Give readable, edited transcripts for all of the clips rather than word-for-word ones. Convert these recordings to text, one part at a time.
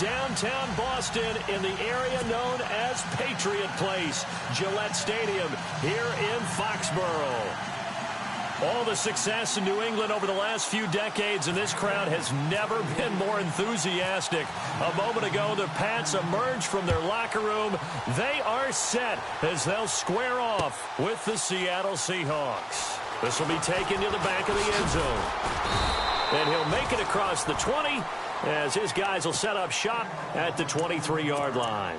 downtown Boston in the area known as Patriot Place, Gillette Stadium here in Foxborough. All the success in New England over the last few decades, and this crowd has never been more enthusiastic. A moment ago, the Pats emerged from their locker room. They are set as they'll square off with the Seattle Seahawks. This will be taken to the back of the end zone. And he'll make it across the 20 as his guys will set up shop at the 23-yard line.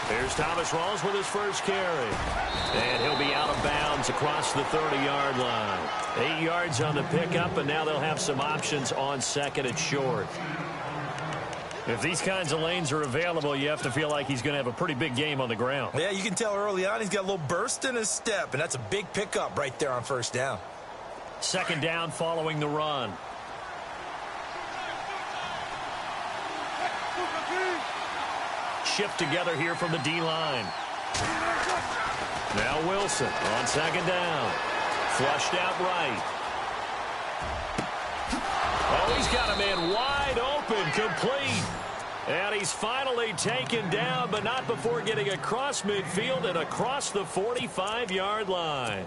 Here's Thomas Rawls with his first carry. And he'll be out of bounds across the 30-yard line. 8 yards on the pickup, and now they'll have some options on second and short. If these kinds of lanes are available, you have to feel like he's going to have a pretty big game on the ground. Yeah, you can tell early on he's got a little burst in his step, and that's a big pickup right there on first down. Second down following the run. Shift together here from the D-line. Now Wilson on second down. Flushed out right. Oh, he's got a man wide open, complete. And he's finally taken down, but not before getting across midfield and across the 45-yard line.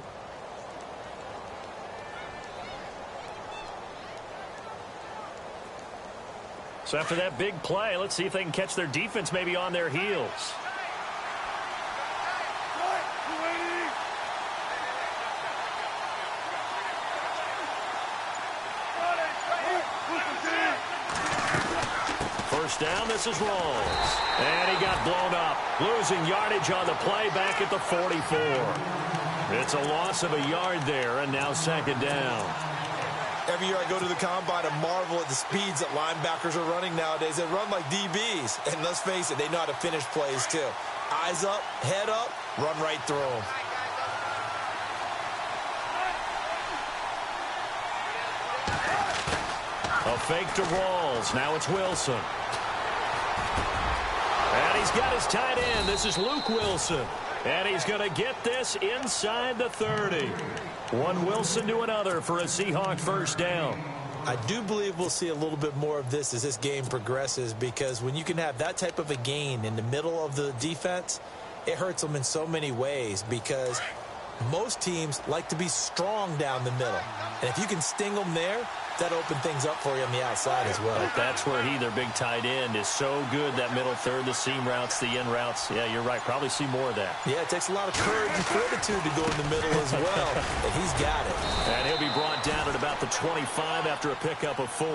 So after that big play, let's see if they can catch their defense maybe on their heels. First down, this is Rawls. And he got blown up, losing yardage on the play back at the 44. It's a loss of a yard there, and now second down. Every year I go to the combine and marvel at the speeds that linebackers are running nowadays. They run like DBs. And let's face it, they know how to finish plays too. Eyes up, head up, run right through them. A fake to Rawls. Now it's Wilson. And he's got his tight end. This is Luke Wilson. And he's going to get this inside the 30. One Wilson to another for a Seahawk first down. I do believe we'll see a little bit more of this as this game progresses, because when you can have that type of a gain in the middle of the defense, it hurts them in so many ways, because most teams like to be strong down the middle. And if you can sting them there, that open things up for you on the outside as well. But that's where their big tight end, is so good, that middle third, the seam routes, the in routes. Yeah, you're right. Probably see more of that. Yeah, it takes a lot of courage and fortitude to go in the middle as well. And he's got it. And he'll be brought down at about the 25 after a pickup of 4.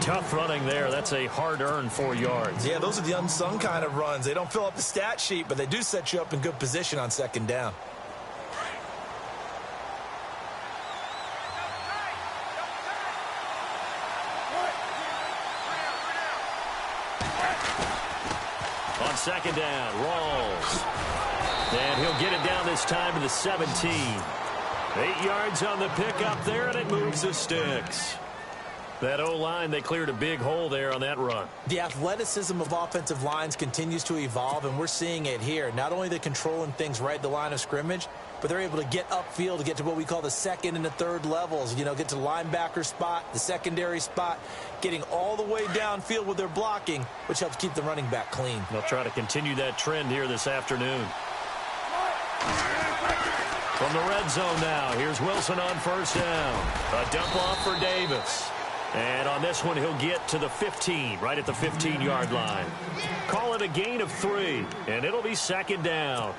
Tough running there. That's a hard-earned 4 yards. Yeah, those are the unsung kind of runs. They don't fill up the stat sheet, but they do set you up in good position on second down. On second down, Rawls. And he'll get it down this time to the 17. 8 yards on the pickup there, and it moves the sticks. That O-line, they cleared a big hole there on that run. The athleticism of offensive lines continues to evolve, and we're seeing it here. Not only they're controlling things right at the line of scrimmage, but they're able to get upfield to get to what we call the second and the third levels. You know, get to the linebacker spot, the secondary spot, getting all the way downfield with their blocking, which helps keep the running back clean. They'll try to continue that trend here this afternoon. From the red zone now, here's Wilson on first down. A dump off for Davis. And on this one, he'll get to the 15, right at the 15-yard line. Call it a gain of 3, and it'll be second down.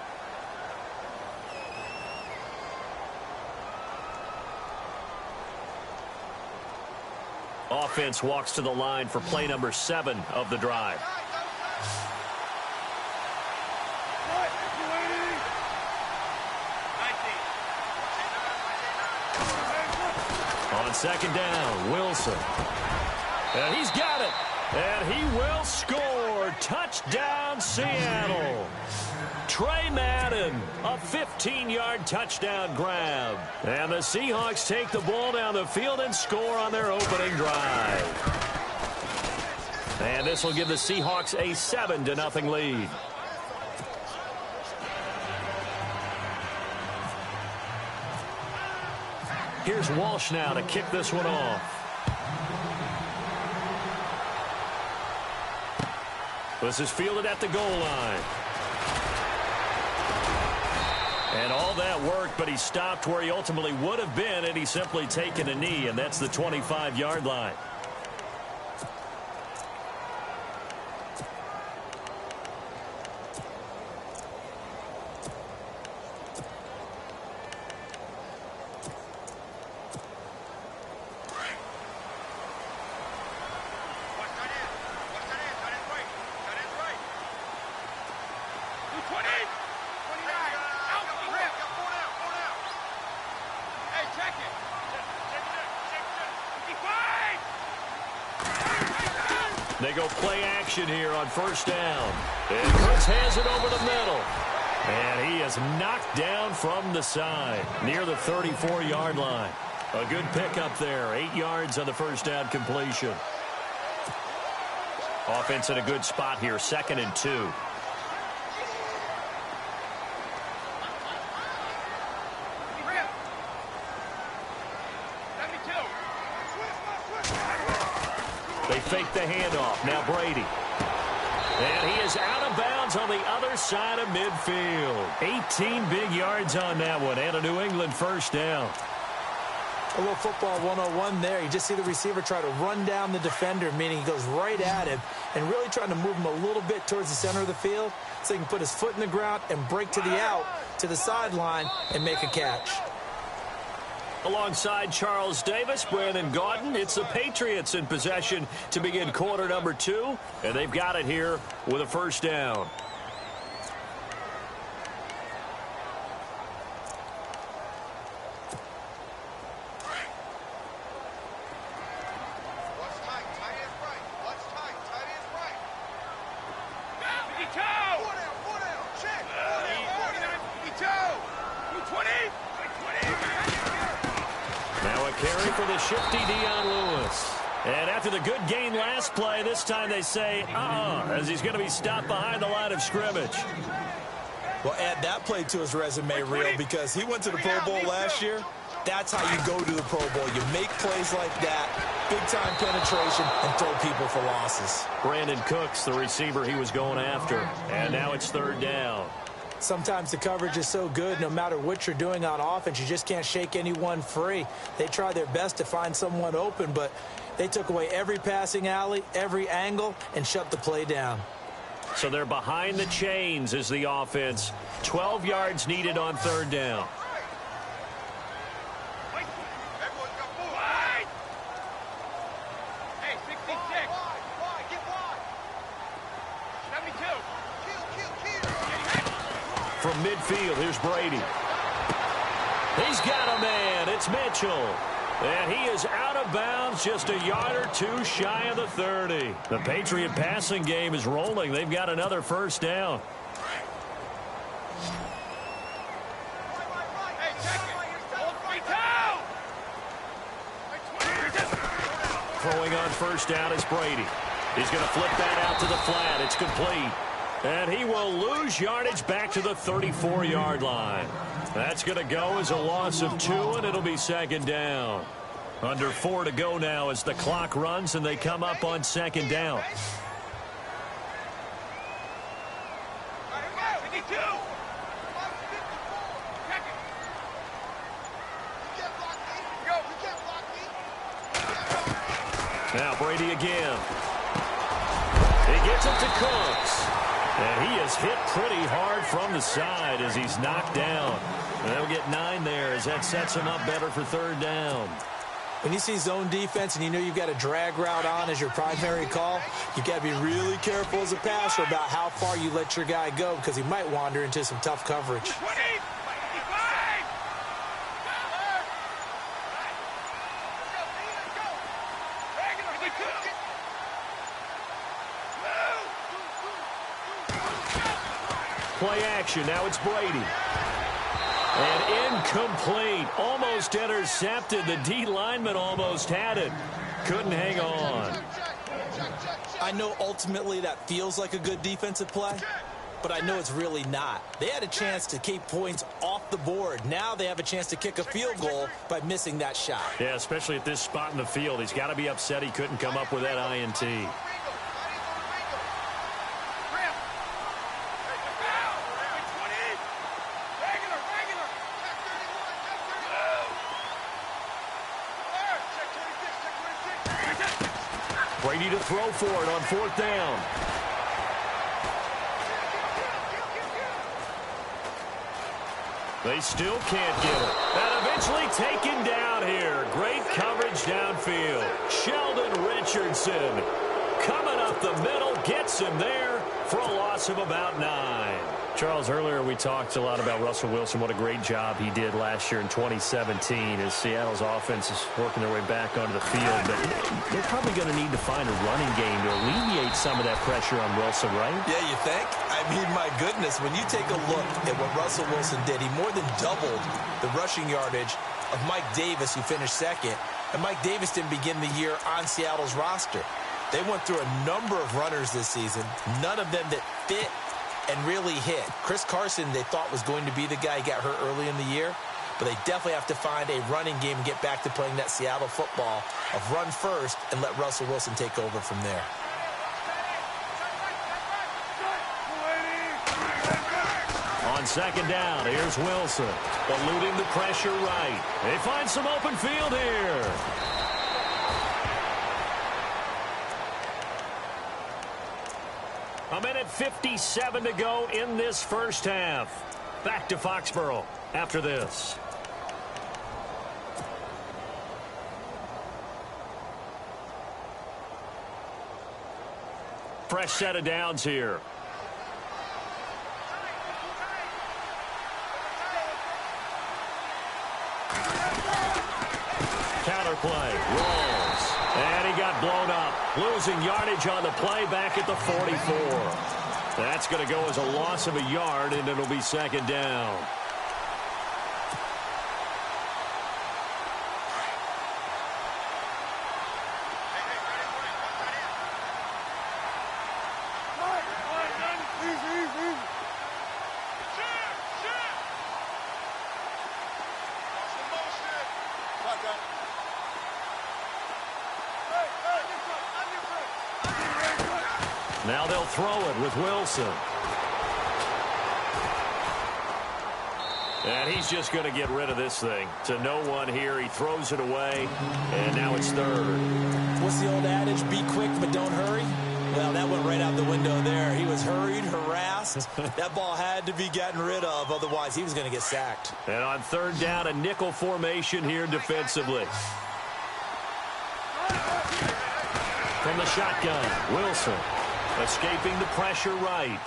Offense walks to the line for play number 7 of the drive. On second down, Wilson. And he's got it. And he will score. Touchdown, Seattle. Trey Madden, a 15-yard touchdown grab. And the Seahawks take the ball down the field and score on their opening drive. And this will give the Seahawks a 7-0 lead. Here's Walsh now to kick this one off. This is fielded at the goal line. And all that worked, but he stopped where he ultimately would have been had he simply taken a knee, and that's the 25-yard line. They go play action here on first down. And Chris has it over the middle. And he is knocked down from the side near the 34-yard line. A good pickup there. 8 yards on the first down completion. Offense in a good spot here. 2nd and 2. They fake the handoff. Now Brady. And he is out of bounds on the other side of midfield. 18 big yards on that one. And a New England first down. A little football 101 there. You just see the receiver try to run down the defender, meaning he goes right at him and really trying to move him a little bit towards the center of the field so he can put his foot in the ground and break to the out, to the sideline, and make a catch. Alongside Charles Davis, Brandon Gaudin, it's the Patriots in possession to begin quarter number 2, and they've got it here with a first down. Carry for the shifty Dion Lewis. And after the good gain last play, this time they say, as he's going to be stopped behind the line of scrimmage. Well, add that play to his resume reel because he went to the Pro Bowl last year. That's how you go to the Pro Bowl. You make plays like that, big-time penetration, and throw people for losses. Brandon Cooks, the receiver he was going after. And now it's 3rd down. Sometimes the coverage is so good, no matter what you're doing on offense, you just can't shake anyone free. They try their best to find someone open, but they took away every passing alley, every angle, and shut the play down. So they're behind the chains as the offense. 12 yards needed on 3rd down. From midfield, here's Brady. He's got a man. It's Mitchell. And he is out of bounds just a yard or two shy of the 30. The Patriot passing game is rolling. They've got another first down. Throwing on first down is Brady. He's going to flip that out to the flat. It's complete. And he will lose yardage back to the 34-yard line. That's going to go as a loss of 2, and it'll be 2nd down. Under 4 to go now as the clock runs, and they come up on 2nd down. Now Brady again. He gets it to Cooks. And he is hit pretty hard from the side as he's knocked down. And they'll get 9 there as that sets him up better for 3rd down. When you see zone defense and you know you've got a drag route on as your primary call, you've got to be really careful as a passer about how far you let your guy go because he might wander into some tough coverage. Play action. Now it's Brady. And incomplete. Almost intercepted. The D lineman almost had it. Couldn't hang on. I know ultimately that feels like a good defensive play, but I know it's really not. They had a chance to keep points off the board. Now they have a chance to kick a field goal by missing that shot. Yeah, especially at this spot in the field. He's got to be upset he couldn't come up with that INT. Brady to throw for it on 4th down. They still can't get it. And eventually taken down here. Great coverage downfield. Sheldon Richardson coming up the middle, gets him there for a loss of about 9. Charles, earlier we talked a lot about Russell Wilson, what a great job he did last year in 2017 as Seattle's offense is working their way back onto the field. But they're probably going to need to find a running game to alleviate some of that pressure on Wilson, right? Yeah, you think? I mean, my goodness, when you take a look at what Russell Wilson did, he more than doubled the rushing yardage of Mike Davis, who finished second. And Mike Davis didn't begin the year on Seattle's roster. They went through a number of runners this season, none of them that fit and really hit. Chris Carson, they thought was going to be the guy. He got hurt early in the year. But they definitely have to find a running game and get back to playing that Seattle football of run first and let Russell Wilson take over from there. On 2nd down, here's Wilson. Eluding the pressure right. They find some open field here. A minute 57 to go in this first half. Back to Foxborough after this. Fresh set of downs here. Counter play. Rolls. And he got blown up. Losing yardage on the play back at the 44. That's going to go as a loss of a yard, and it'll be 2nd down. Now they'll throw it with Wilson. And he's just going to get rid of this thing. To no one here. He throws it away, and now it's 3rd. What's the old adage? Be quick, but don't hurry. Well, that went right out the window there. He was hurried, harassed. That ball had to be gotten rid of. Otherwise, he was going to get sacked. And on 3rd down, a nickel formation here defensively. From the shotgun, Wilson. Escaping the pressure right.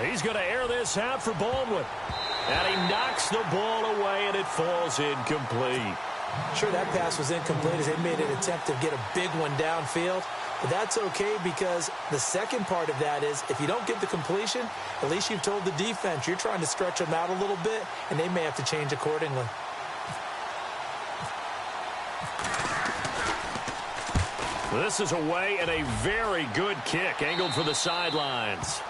He's going to air this out for Baldwin. And he knocks the ball away, and it falls incomplete. Sure, that pass was incomplete as they made an attempt to get a big one downfield. But that's okay because the second part of that is if you don't get the completion, at least you've told the defense you're trying to stretch them out a little bit, and they may have to change accordingly. This is away and a very good kick angled for the sidelines.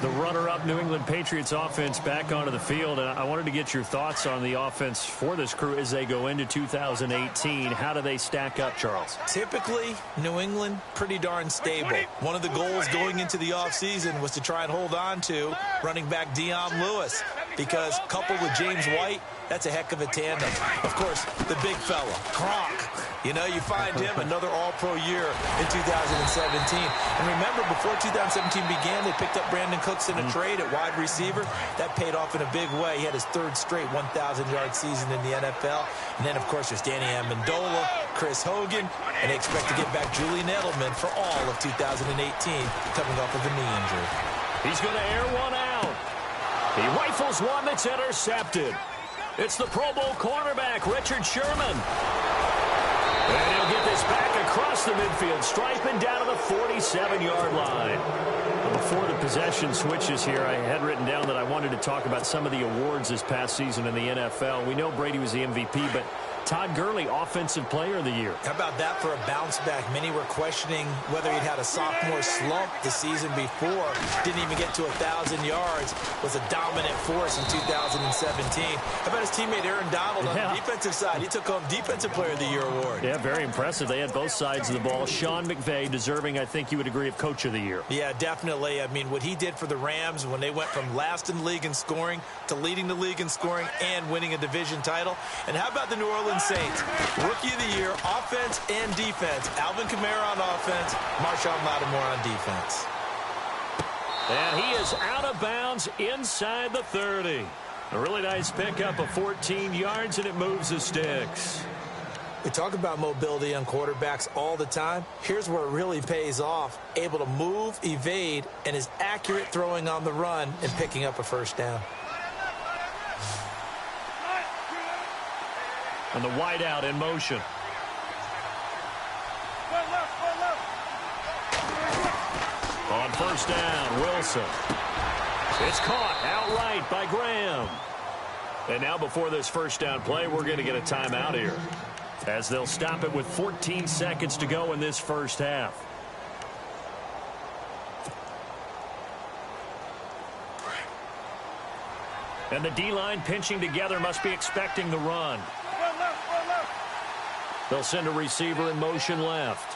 The runner-up New England Patriots offense back onto the field. And I wanted to get your thoughts on the offense for this crew as they go into 2018. How do they stack up, Charles? Typically, New England, pretty darn stable. One of the goals going into the offseason was to try and hold on to running back Dion Lewis, because coupled with James White, that's a heck of a tandem. Of course, the big fella, Gronk. You know, you find him another all-pro year in 2017. And remember, before 2017 began, they picked up Brandon Cooks in a trade at wide receiver. That paid off in a big way. He had his 3rd straight 1,000-yard season in the NFL. And then, of course, there's Danny Amendola, Chris Hogan, and they expect to get back Julian Edelman for all of 2018 coming off of a knee injury. He's going to air one out. He rifles one that's intercepted. It's the Pro Bowl cornerback, Richard Sherman. And he'll get this back across the midfield, striping down to the 47-yard line. Before the possession switches here, I had written down that I wanted to talk about some of the awards this past season in the NFL. We know Brady was the MVP, but Todd Gurley, Offensive Player of the Year. How about that for a bounce back? Many were questioning whether he'd had a sophomore slump the season before. Didn't even get to 1,000 yards. Was a dominant force in 2017. How about his teammate Aaron Donald on the defensive side? He took home Defensive Player of the Year award. Yeah, very impressive. They had both sides of the ball. Sean McVay deserving, I think you would agree, of Coach of the Year. Yeah, definitely. I mean, what he did for the Rams when they went from last in the league in scoring to leading the league in scoring and winning a division title. And how about the New Orleans Saints? Rookie of the Year, offense and defense. Alvin Kamara on offense, Marshawn Lattimore on defense. And he is out of bounds inside the 30. A really nice pickup of 14 yards, and it moves the sticks. We talk about mobility on quarterbacks all the time. Here's where it really pays off. Able to move, evade, and is accurate throwing on the run and picking up a first down. And the wideout in motion. On first down, Wilson. It's caught outright by Graham. And now before this first down play, we're going to get a timeout here, as they'll stop it with 14 seconds to go in this first half. And the D-line pinching together, must be expecting the run. They'll send a receiver in motion left.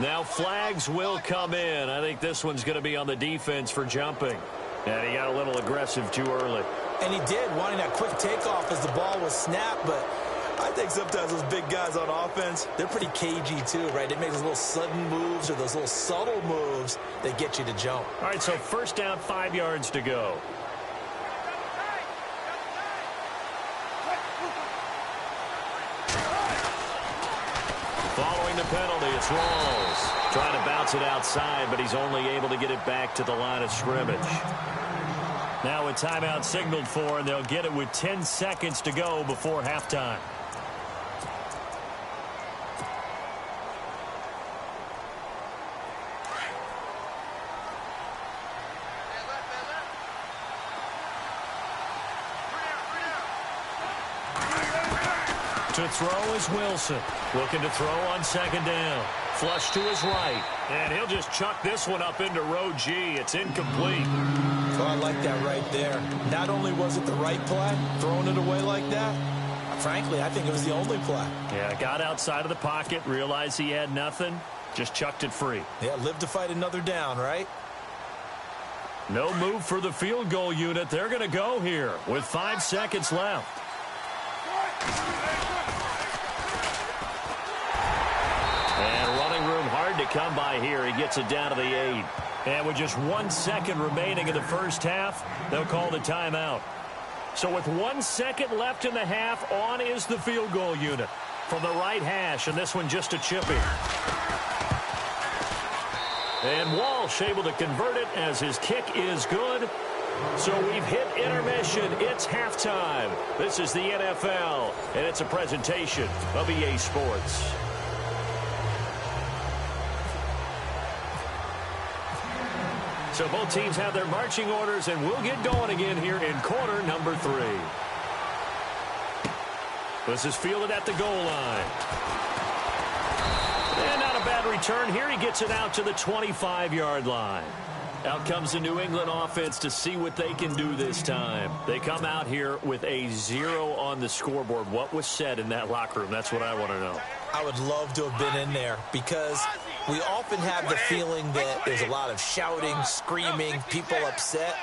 Now flags will come in. I think this one's going to be on the defense for jumping. And he got a little aggressive too early. And he did, wanting that quick takeoff as the ball was snapped. But I think sometimes those big guys on offense, they're pretty cagey too, right? They make those little sudden moves or those little subtle moves that get you to jump. All right, so first down, 5 yards to go. Following the penalty, it's Rawls. Trying to bounce it outside, but he's only able to get it back to the line of scrimmage. Now a timeout signaled for, and they'll get it with 10 seconds to go before halftime. To throw is Wilson. Looking to throw on second down. Flush to his right. And he'll just chuck this one up into row G. It's incomplete. Oh, I like that right there. Not only was it the right play, throwing it away like that, frankly, I think it was the only play. Yeah, got outside of the pocket, realized he had nothing, just chucked it free. Yeah, live to fight another down, right? No move for the field goal unit. They're going to go here with 5 seconds left. And running room hard to come by here. He gets it down to the 8. And with just 1 second remaining in the first half, they'll call the timeout. So with 1 second left in the half, on is the field goal unit from the right hash, and this one just a chippy. And Walsh able to convert it as his kick is good. So we've hit intermission. It's halftime. This is the NFL, and it's a presentation of EA Sports. So both teams have their marching orders, and we'll get going again here in quarter number 3. This is fielded at the goal line. And not a bad return here. He gets it out to the 25-yard line. Out comes the New England offense to see what they can do this time. They come out here with a 0 on the scoreboard. What was said in that locker room? That's what I want to know. I would love to have been in there because we often have the feeling that there's a lot of shouting, screaming, people upset.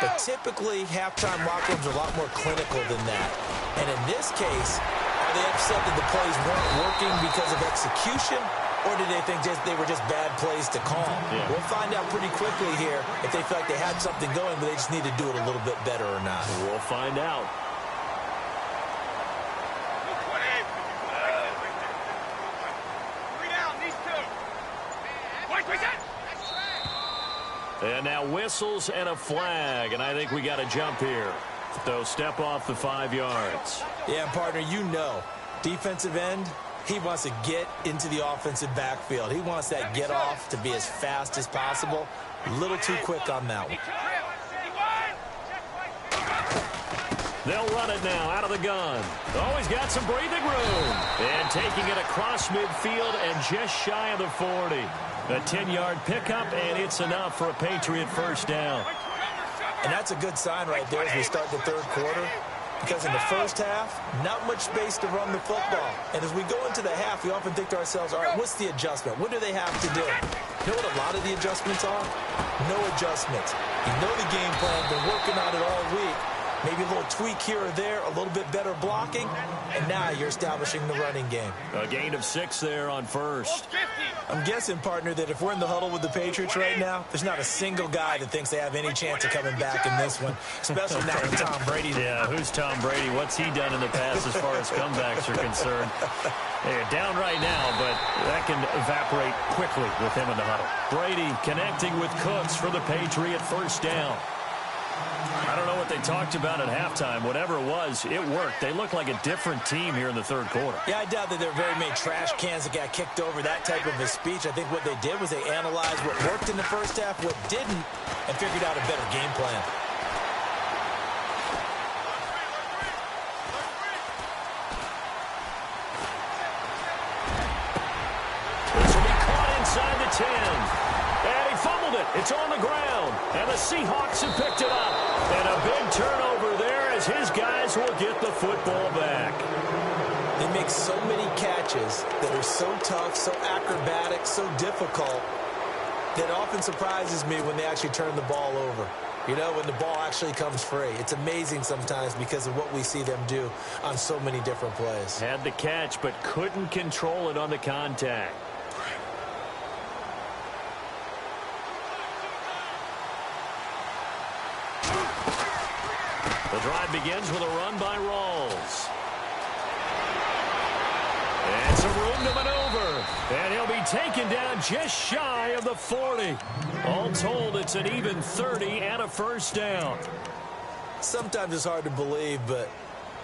But typically, halftime locker rooms are a lot more clinical than that. And in this case, are they upset that the plays weren't working because of execution? Or did they think they were just bad plays to call? Yeah. We'll find out pretty quickly here if they feel like they had something going, but they just need to do it a little bit better or not. We'll find out. And now whistles and a flag, and I think we got a jump here. So step off the 5 yards. Yeah, partner, you know, defensive end, he wants to get into the offensive backfield. He wants that get off to be as fast as possible. A little too quick on that one. They'll run it now out of the gun. Oh, he's got some breathing room. And taking it across midfield and just shy of the 40. A 10-yard pickup, and it's enough for a Patriot first down. And that's a good sign right there as we start the third quarter. Because in the first half, not much space to run the football. And as we go into the half, we often think to ourselves, all right, what's the adjustment? What do they have to do? You know what a lot of the adjustments are? No adjustments. You know the game plan, been working on it all week. Maybe a little tweak here or there, a little bit better blocking, and now you're establishing the running game. A gain of 6 there on first. I'm guessing, partner, that if we're in the huddle with the Patriots right now, there's not a single guy that thinks they have any chance of coming back in this one, especially now with Tom Brady. Yeah, who's Tom Brady? What's he done in the past as far as comebacks are concerned? They're down right now, but that can evaporate quickly with him in the huddle. Brady connecting with Cooks for the Patriot first down. I don't know what they talked about at halftime. Whatever it was, it worked. They look like a different team here in the third quarter. Yeah, I doubt that there are very many trash cans that got kicked over, that type of a speech. I think what they did was they analyzed what worked in the first half, what didn't, and figured out a better game plan. This will be caught inside the 10. And he fumbled it. It's on the ground. And the Seahawks have picked it up. And a big turnover there as his guys will get the football back. They make so many catches that are so tough, so acrobatic, so difficult, that often surprises me when they actually turn the ball over. You know, when the ball actually comes free. It's amazing sometimes because of what we see them do on so many different plays. Had the catch, but couldn't control it on the contact. The drive begins with a run by Rawls. And some room to maneuver. And he'll be taken down just shy of the 40. All told, it's an even 30 and a first down. Sometimes it's hard to believe, but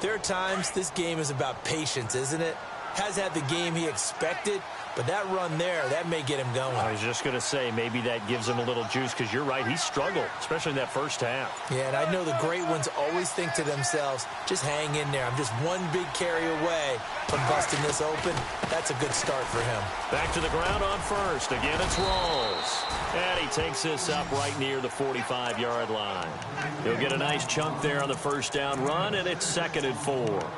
there are times this game is about patience, isn't it? Has had the game he expected, but that run there, that may get him going. I was just going to say, maybe that gives him a little juice, because you're right, he struggled, especially in that first half. Yeah, and I know the great ones always think to themselves, just hang in there. I'm just one big carry away from busting this open. That's a good start for him. Back to the ground on first. Again, it's Rawls. And he takes this up right near the 45-yard line. He'll get a nice chunk there on the first down run, and it's 2nd and 4.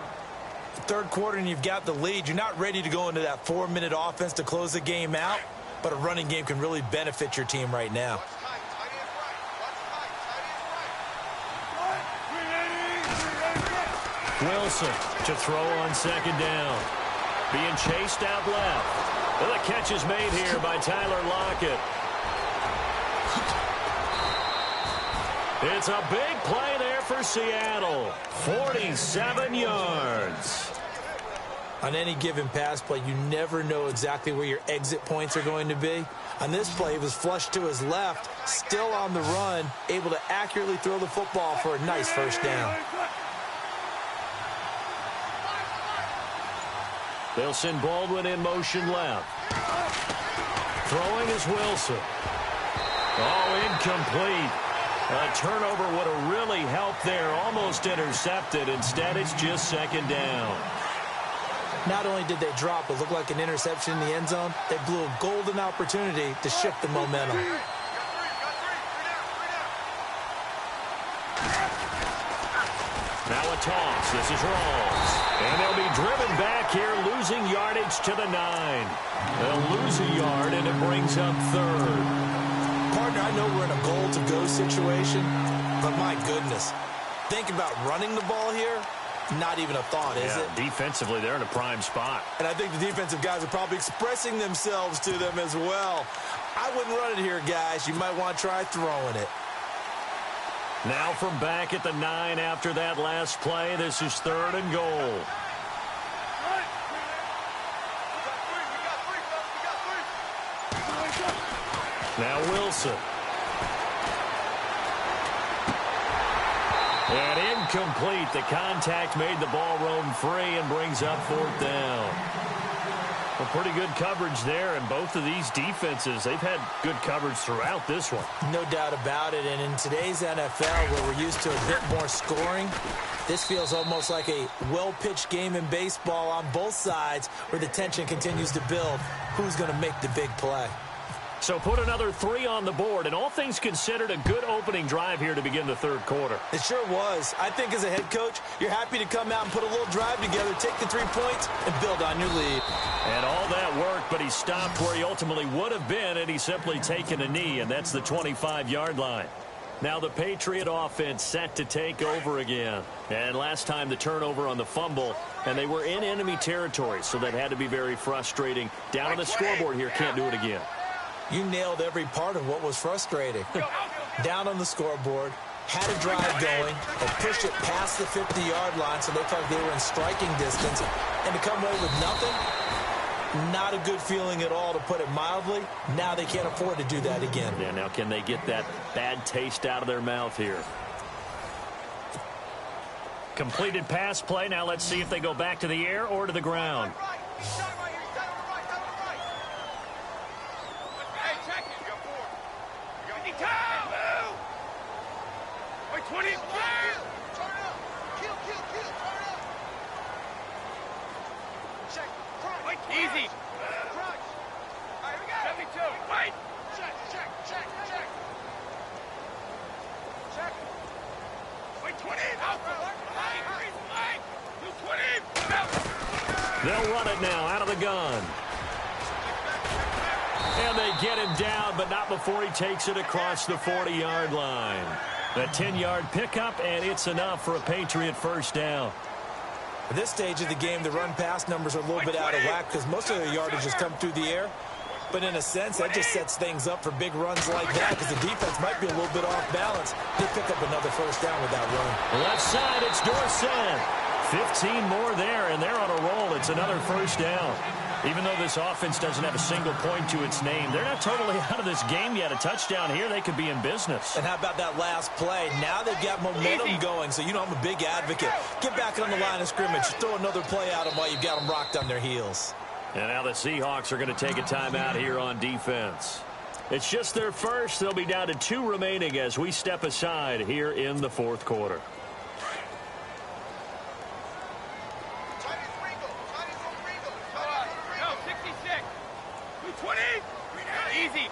Third quarter and you've got the lead. You're not ready to go into that 4-minute offense to close the game out, but a running game can really benefit your team right now. Wilson to throw on 2nd down. Being chased out left. And the catch is made here by Tyler Lockett. It's a big play there for Seattle. 47 yards. On any given pass play, you never know exactly where your exit points are going to be. On this play, he was flushed to his left, still on the run, able to accurately throw the football for a nice first down. They'll send Baldwin in motion left. Throwing is Wilson. Oh, incomplete. A turnover would have really helped there. Almost intercepted. Instead, it's just 2nd down. Not only did they drop what looked like an interception in the end zone, they blew a golden opportunity to shift the momentum. Now a toss. This is Rawls. And they'll be driven back here, losing yardage to the 9. They'll lose a yard, and it brings up 3rd. Partner, I know we're in a goal-to-go situation, but my goodness. Think about running the ball here. Not even a thought, is it? Defensively, they're in a prime spot. And I think the defensive guys are probably expressing themselves to them as well. I wouldn't run it here, guys. You might want to try throwing it. Now from back at the 9 after that last play, this is 3rd and goal. Now Wilson. And incomplete. The contact made the ball roam free and brings up 4th down. Well, pretty good coverage there, and both of these defenses, they've had good coverage throughout this one. No doubt about it, and in today's NFL, where we're used to a bit more scoring, this feels almost like a well-pitched game in baseball on both sides where the tension continues to build. Who's going to make the big play? So put another 3 on the board, and all things considered, a good opening drive here to begin the third quarter. It sure was. I think as a head coach, you're happy to come out and put a little drive together, take the 3 points, and build on your lead. And all that worked, but he stopped where he ultimately would have been, and he's simply taken a knee, and that's the 25-yard line. Now the Patriot offense set to take over again. And last time the turnover on the fumble, and they were in enemy territory, so that had to be very frustrating. Down on the scoreboard here, can't do it again. You nailed every part of what was frustrating. Down on the scoreboard, had a drive going, and pushed it past the 50-yard line so they felt like they were in striking distance. And to come away with nothing, not a good feeling at all, to put it mildly. Now they can't afford to do that again. Yeah, now can they get that bad taste out of their mouth here? Completed pass play. Now let's see if they go back to the air or to the ground. Easy. All right, we got 72. Wait. Check. Check. Wait, 20. Out. Wait. 20. Out. They'll run it now out of the gun. And they get him down, but not before he takes it across the 40-yard line. The 10-yard pickup, and it's enough for a Patriot first down. At this stage of the game, the run-pass numbers are a little bit out of whack because most of their yardage has come through the air. But in a sense, that just sets things up for big runs like that because the defense might be a little bit off balance. They pick up another first down with that run. Left side, it's Dorsett. 15 more there, and they're on a roll. It's another first down. Even though this offense doesn't have a single point to its name, they're not totally out of this game yet. A touchdown here, they could be in business. And how about that last play? Now they've got momentum going, so you know I'm a big advocate. Get back on the line of scrimmage. Throw another play at them while you've got them rocked on their heels. And now the Seahawks are going to take a timeout here on defense. It's just their first. They'll be down to 2 remaining as we step aside here in the fourth quarter. Easy.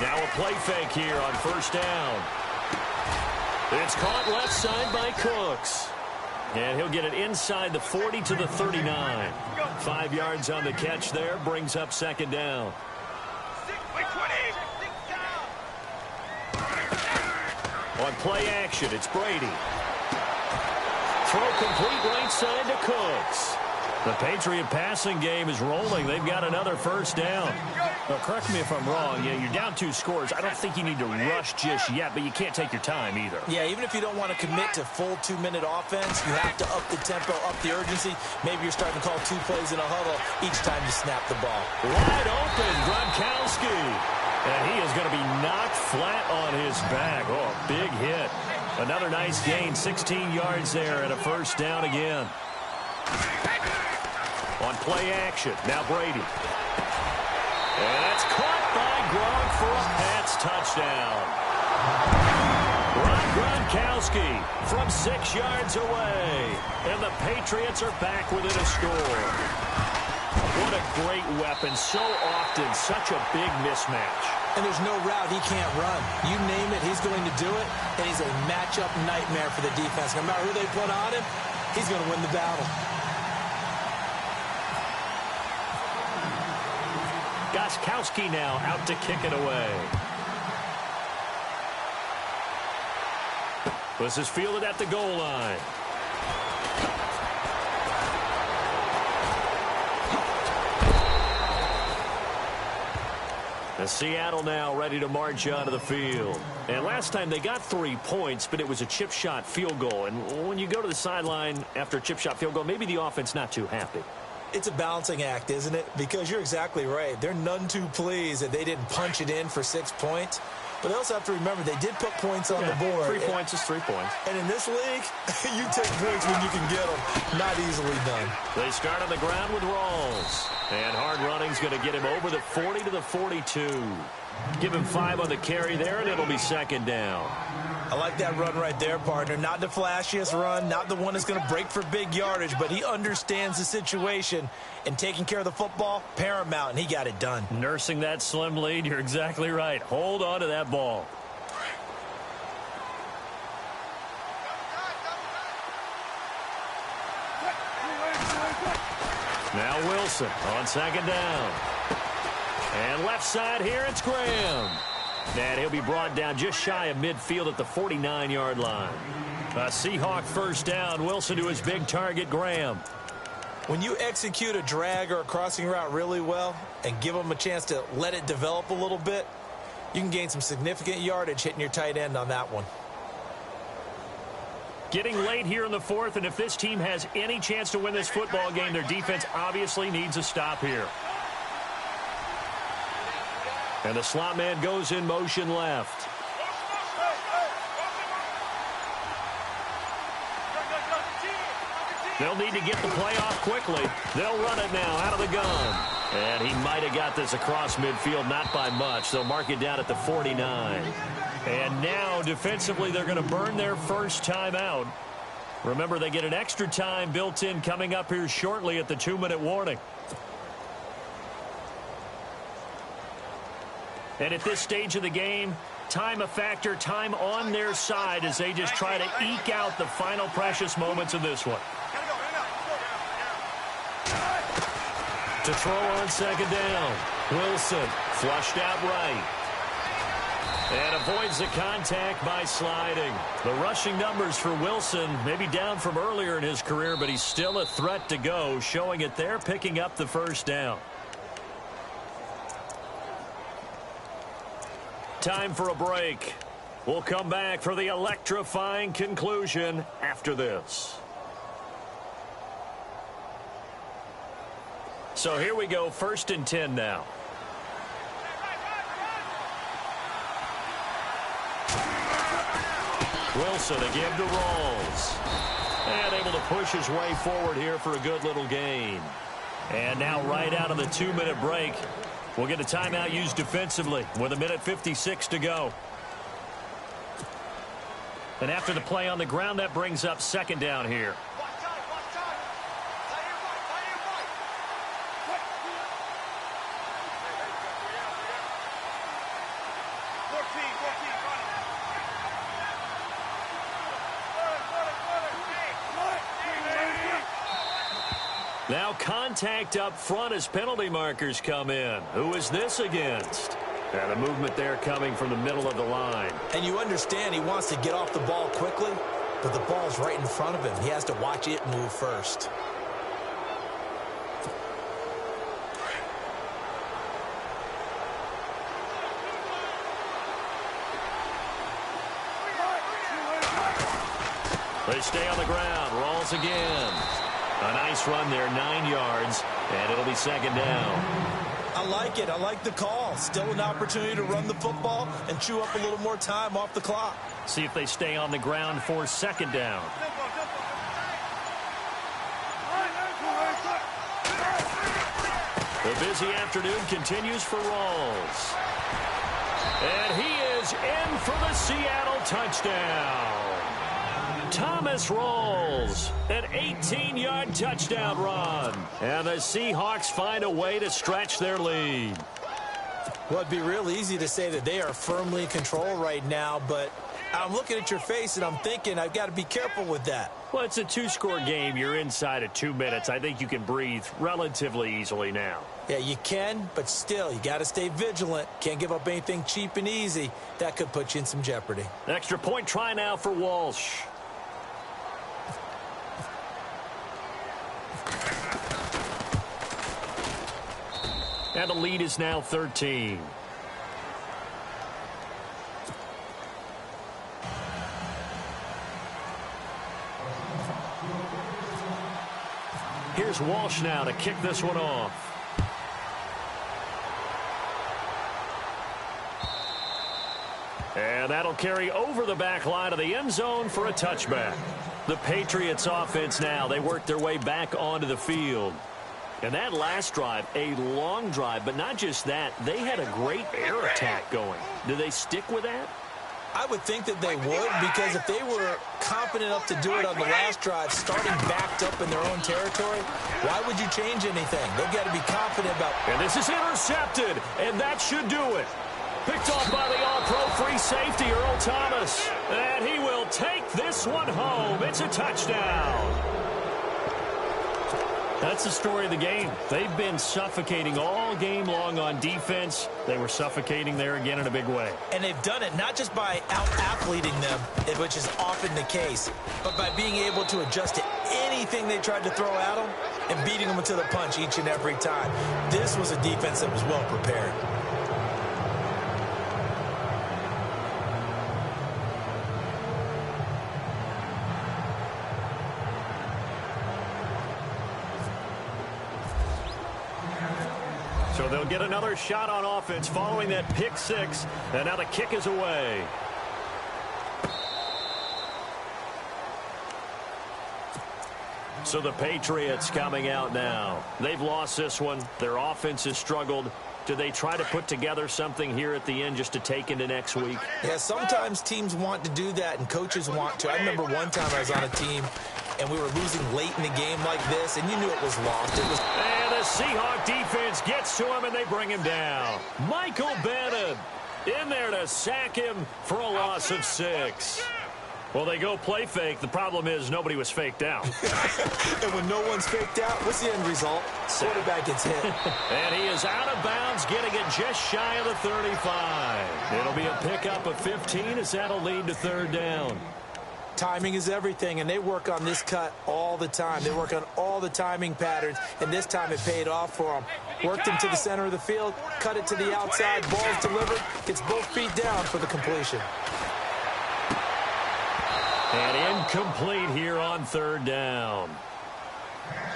Now a play fake here on first down. It's caught left side by Cooks. And he'll get it inside the 40 to the 39. 5 yards on the catch there, brings up second down. On play action, it's Brady. Throw complete right side to Cooks. The Patriot passing game is rolling. They've got another first down. Now, correct me if I'm wrong. Yeah, you're down 2 scores. I don't think you need to rush just yet, but you can't take your time either. Yeah, even if you don't want to commit to full 2-minute offense, you have to up the tempo, up the urgency. Maybe you're starting to call 2 plays in a huddle each time you snap the ball. Wide open, Gronkowski. And he is going to be knocked flat on his back. Oh, a big hit. Another nice gain, 16 yards there and a first down again. On play action, now Brady. And that's caught by Gronk for a Pats touchdown. Gronkowski from 6 yards away. And the Patriots are back within a score. What a great weapon. So often, such a big mismatch. And there's no route he can't run. You name it, he's going to do it. And he's a matchup nightmare for the defense. No matter who they put on him, he's going to win the battle. Gronkowski now out to kick it away. This is fielded at the goal line. And Seattle now ready to march onto the field. And last time they got 3 points, but it was a chip shot field goal. And when you go to the sideline after a chip shot field goal, maybe the offense not too happy. It's a balancing act, isn't it? Because you're exactly right. They're none too pleased that they didn't punch it in for 6 points. But they also have to remember they did put points on the board. 3 points is 3 points. And in this league, you take points when you can get them. Not easily done. They start on the ground with Rawls. And hard running's going to get him over the 40 to the 42. Give him 5 on the carry there, and it'll be second down. I like that run right there, partner. Not the flashiest run, not the one that's going to break for big yardage, but he understands the situation, and taking care of the football, paramount, and he got it done. Nursing that slim lead, you're exactly right. Hold on to that ball. Now Wilson on second down. And left side here, it's Graham. And he'll be brought down just shy of midfield at the 49-yard line. A Seahawk first down. Wilson to his big target, Graham. When you execute a drag or a crossing route really well and give them a chance to let it develop a little bit, you can gain some significant yardage hitting your tight end on that one. Getting late here in the fourth, and if this team has any chance to win this football game, their defense obviously needs a stop here. And the slot man goes in motion left. They'll need to get the play off quickly. They'll run it now out of the gun. And he might have got this across midfield, not by much. They'll mark it down at the 49. And now, defensively, they're going to burn their first time out. Remember, they get an extra time built in coming up here shortly at the 2-minute warning. And at this stage of the game, time a factor, time on their side as they just try to eke out the final precious moments of this one. To throw on second down. Wilson flushed out right. And avoids the contact by sliding. The rushing numbers for Wilson maybe down from earlier in his career, but he's still a threat to go, showing it there, picking up the first down. Time for a break. We'll come back for the electrifying conclusion after this. So here we go, 1st and 10 now. Wilson again to Rawls. And able to push his way forward here for a good little gain. And now right out of the 2-minute break, we'll get a timeout used defensively with 1:56 to go. And after the play on the ground, that brings up second down here. Now contact up front as penalty markers come in. Who is this against? And a movement there coming from the middle of the line. And you understand he wants to get off the ball quickly, but the ball's right in front of him. He has to watch it move first. They stay on the ground. Rawls again. A nice run there, 9 yards, and it'll be second down. I like it. I like the call. Still an opportunity to run the football and chew up a little more time off the clock. See if they stay on the ground for second down. The busy afternoon continues for Rawls. And he is in for the Seattle touchdown. Thomas Rawls, an 18-yard touchdown run. And the Seahawks find a way to stretch their lead. Well, it'd be real easy to say that they are firmly in control right now, but I'm looking at your face and I'm thinking I've got to be careful with that. Well, it's a 2-score game. You're inside of 2 minutes. I think you can breathe relatively easily now. Yeah, you can, but still, you got to stay vigilant. Can't give up anything cheap and easy. That could put you in some jeopardy. Extra point try now for Walsh. And the lead is now 13. Here's Walsh now to kick this one off. And that'll carry over the back line of the end zone for a touchback. The Patriots offense now, they work their way back onto the field. And that last drive, a long drive, but not just that, they had a great air attack going. Do they stick with that? I would think that they would, because if they were confident enough to do it on the last drive, starting backed up in their own territory, why would you change anything? They've got to be confident about it. And this is intercepted, and that should do it. Picked off by the all-pro free safety, Earl Thomas. And he will take this one home. It's a touchdown. That's the story of the game. They've been suffocating all game long on defense. They were suffocating there again in a big way. And they've done it not just by out-athleting them, which is often the case, but by being able to adjust to anything they tried to throw at them and beating them to the punch each and every time. This was a defense that was well prepared. So they'll get another shot on offense following that pick six. And now the kick is away. So the Patriots coming out now. They've lost this one. Their offense has struggled. Do they try to put together something here at the end just to take into next week? Yeah, sometimes teams want to do that and coaches want to. I remember one time I was on a team and we were losing late in the game like this, and you knew it was lost. And the Seahawk defense gets to him, and they bring him down. Michael Bennett in there to sack him for a loss of 6. Well, they go play fake. The problem is nobody was faked out. And when no one's faked out, what's the end result? Quarterback gets hit. And he is out of bounds, getting it just shy of the 35. It'll be a pickup of 15 as that'll lead to third down. Timing is everything, and they work on this cut all the time. They work on all the timing patterns, and this time it paid off for them. Worked him to the center of the field, cut it to the outside, ball's delivered, gets both feet down for the completion. And incomplete here on third down.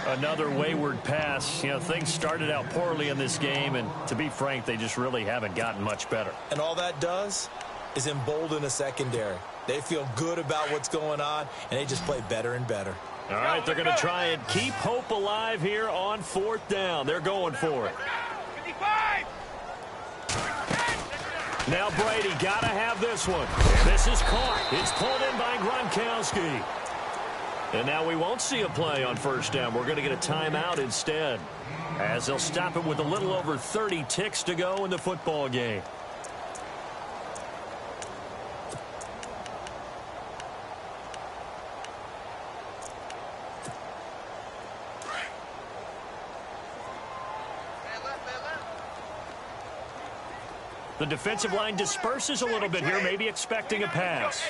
Another wayward pass. You know, things started out poorly in this game, and to be frank, they just really haven't gotten much better. And all that does is embolden a secondary. They feel good about what's going on, and they just play better and better. All right, they're going to try and keep hope alive here on fourth down. They're going for it. 55! Now Brady got to have this one. This is caught. It's pulled in by Gronkowski. And now we won't see a play on first down. We're going to get a timeout instead, as they'll stop it with a little over 30 ticks to go in the football game. The defensive line disperses a little bit here, maybe expecting a pass.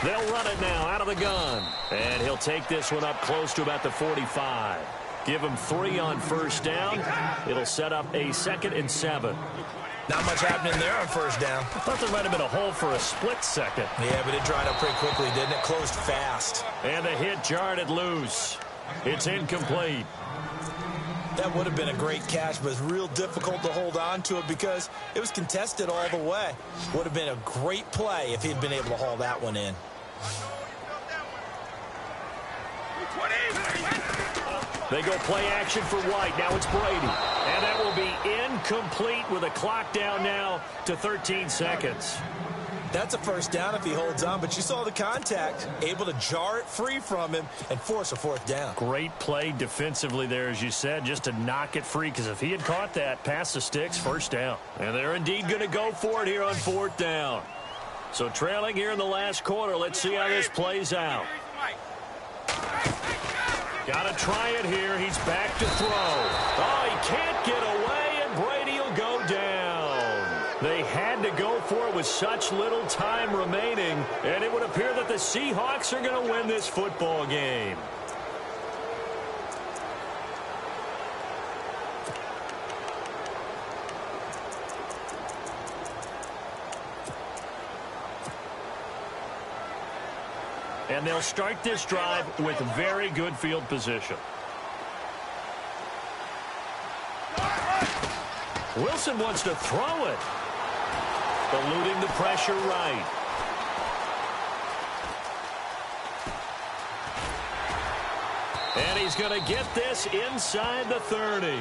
They'll run it now out of the gun. And he'll take this one up close to about the 45. Give him 3 on first down. It'll set up a 2nd and 7. Not much happening there on first down. I thought there might have been a hole for a split second. Yeah, but it dried up pretty quickly, didn't it? Closed fast. And the hit jarred it loose. It's incomplete. That would have been a great catch, but it's real difficult to hold on to it because it was contested all the way. Would have been a great play if he'd been able to haul that one in. They go play action for White. Now it's Brady. And that will be incomplete with a clock down now to 13 seconds. That's a first down if he holds on, but you saw the contact, able to jar it free from him and force a fourth down. Great play defensively there, as you said, just to knock it free, because if he had caught that, past the sticks, first down. And they're indeed going to go for it here on fourth down. So trailing here in the last quarter, let's see how this plays out. Got to try it here. He's back to throw. Oh, he can't get away, and Brady will go down. They had to go for it with such little time remaining, and it would appear that the Seahawks are going to win this football game. And they'll start this drive with very good field position. Wilson wants to throw it. Eluding the pressure right. And he's going to get this inside the 30.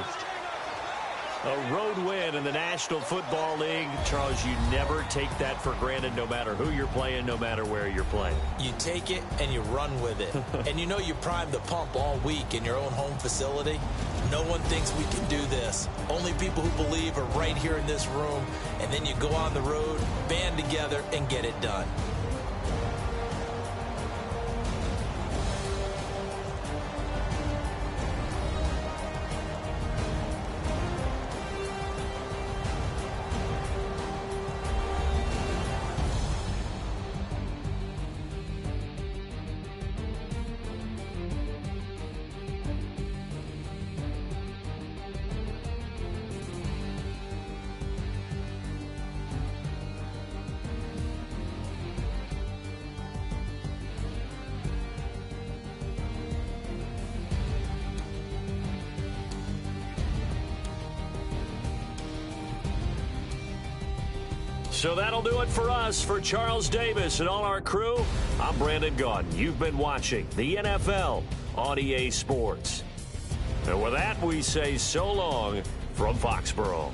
A road win in the National Football League. Charles, you never take that for granted, no matter who you're playing, no matter where you're playing. You take it and you run with it. And you know you primed the pump all week in your own home facility. No one thinks we can do this. Only people who believe are right here in this room. And then you go on the road, band together, and get it done. So that'll do it for us. For Charles Davis and all our crew, I'm Brandon Gaudin. You've been watching the NFL on EA Sports. And with that, we say so long from Foxborough.